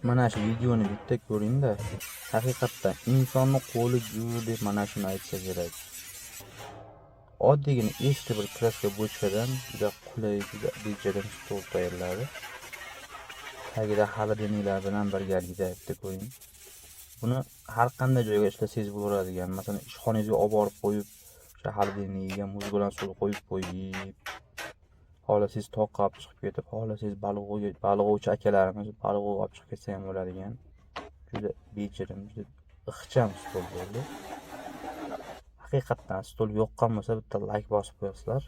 Mana shu videoni bitta ko'ring-da. Haqiqatdan insonni qo'li jur deb mana shuni aytsa kerak. Oddiygina eski bir kraska bochkadan juda qulay, juda bejirim stol tayyorladi. Tagida xolodilniklar bilan birgalikda bitta ko'ring. Buni har qanday joyga ishlasangiz bo'laveradigan. Masalan, ishxonangizga olib borib qo'yib, o'sha xolodilnigiga muz bilan suv qo'yib qo'yib, xohlasangiz toqqa olib chiqib ketib, xohlasangiz balig'ovchi akalarimiz balig'ov olib chiqib ketsa ham bo'ladigan. Juda bejirim, juda ixcham stol bo'ldi. Haqiqatdan stol yoqqan bo'lsa bitta like bosib qo'yasizlar.